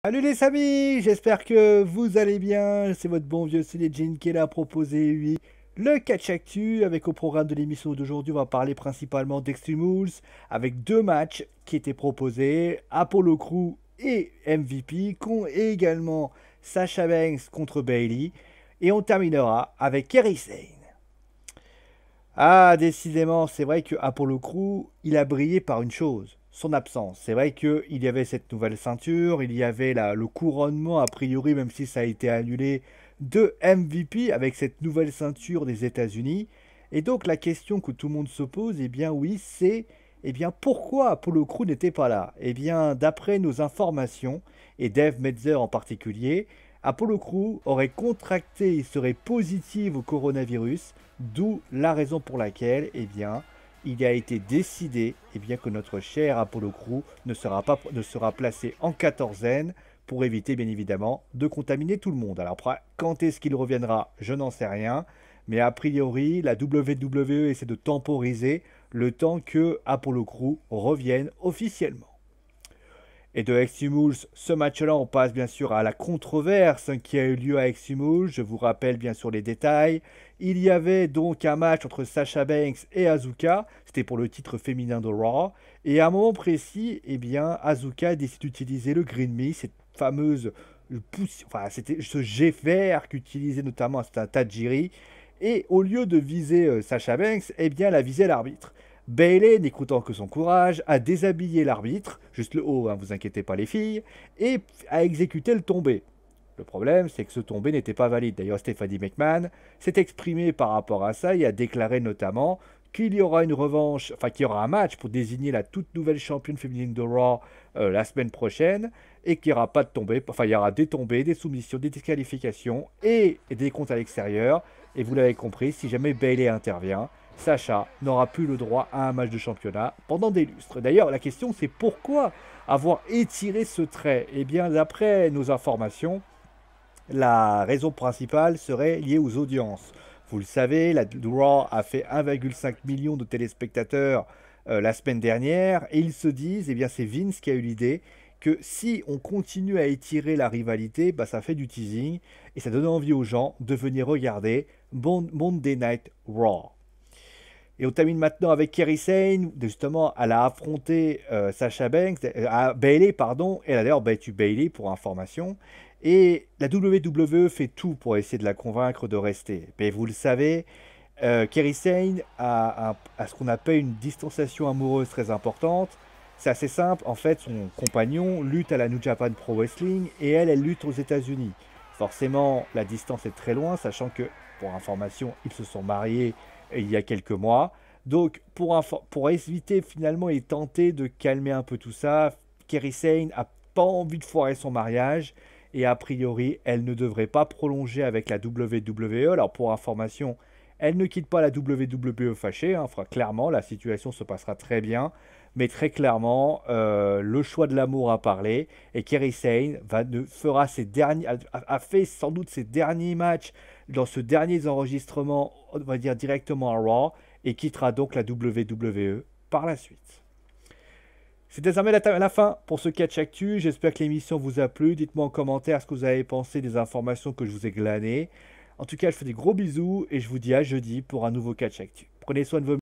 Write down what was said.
Salut les amis, j'espère que vous allez bien. C'est votre bon vieux Céline qui est là à proposer, oui, le catch actu. Avec au programme de l'émission d'aujourd'hui, on va parler principalement d'Extreme Rules avec deux matchs qui étaient proposés, Apollo Crew et MVP, et également Sasha Banks contre Bailey. Et on terminera avec Kairi Sane. Ah, décidément, c'est vrai que Apollo Crew, il a brillé par une chose, son absence. C'est vrai qu'il y avait cette nouvelle ceinture, il y avait le couronnement, a priori, même si ça a été annulé, de MVP avec cette nouvelle ceinture des États-Unis. Et donc la question que tout le monde se pose, eh bien oui, c'est pourquoi Apollo Crew n'était pas là? Eh bien, d'après nos informations, et Dave Metzer en particulier, Apollo Crew aurait contracté et serait positive au coronavirus. D'où la raison pour laquelle, il a été décidé, que notre cher Apollo Crew ne sera placé en quatorzaine pour éviter, bien évidemment, de contaminer tout le monde. Alors après, quand est-ce qu'il reviendra? Je n'en sais rien. Mais a priori, la WWE essaie de temporiser le temps que Apollo Crew revienne officiellement. Et de Extreme, ce match-là, on passe bien sûr à la controverse qui a eu lieu à Extreme. Je vous rappelle bien sûr les détails. Il y avait donc un match entre Sasha Banks et Asuka. C'était pour le titre féminin de Raw. Et à un moment précis, Asuka décide d'utiliser le Green Mist, cette fameuse c'était ce jet vert qu'utilisait notamment un Tajiri. Et au lieu de viser Sasha Banks, elle a visé l'arbitre. Bailey, n'écoutant que son courage, a déshabillé l'arbitre, juste le haut, hein, vous inquiétez pas les filles, et a exécuté le tombé. Le problème, c'est que ce tombé n'était pas valide. D'ailleurs, Stephanie McMahon s'est exprimée par rapport à ça et a déclaré notamment qu'il y aura une revanche, enfin qu'il y aura un match pour désigner la toute nouvelle championne féminine de Raw la semaine prochaine et qu'il n'y aura pas de tombé, enfin il y aura des tombées, des soumissions, des disqualifications et des comptes à l'extérieur. Et vous l'avez compris, si jamais Bailey intervient, Sacha n'aura plus le droit à un match de championnat pendant des lustres. D'ailleurs, la question c'est pourquoi avoir étiré ce trait? Eh bien, d'après nos informations, la raison principale serait liée aux audiences. Vous le savez, la Raw a fait 1,5 million de téléspectateurs la semaine dernière et ils se disent, c'est Vince qui a eu l'idée, que si on continue à étirer la rivalité, ça fait du teasing et ça donne envie aux gens de venir regarder Monday Night Raw. Et on termine maintenant avec Kairi Sane. Justement, elle a affronté Sasha Banks, Bailey, pardon. Elle a d'ailleurs battu Bailey pour information. Et la WWE fait tout pour essayer de la convaincre de rester. Mais vous le savez, Kairi Sane a ce qu'on appelle une distanciation amoureuse très importante. C'est assez simple. En fait, son compagnon lutte à la New Japan Pro Wrestling et elle lutte aux États-Unis. Forcément, la distance est très loin, sachant que, pour information, ils se sont mariés il y a quelques mois. Donc, pour éviter finalement et tenter de calmer un peu tout ça, Kairi Sane a pas envie de foirer son mariage et a priori, elle ne devrait pas prolonger avec la WWE. Alors, pour information, elle ne quitte pas la WWE fâchée. Hein. Enfin, clairement, la situation se passera très bien. Mais très clairement, le choix de l'amour a parlé. Et Kairi Sane a fait sans doute ses derniers matchs dans ce dernier enregistrement, on va dire directement à Raw, et quittera donc la WWE par la suite. C'est désormais la fin pour ce catch actu. J'espère que l'émission vous a plu. Dites-moi en commentaire ce que vous avez pensé des informations que je vous ai glanées. En tout cas, je fais des gros bisous et je vous dis à jeudi pour un nouveau catch actu. Prenez soin de vos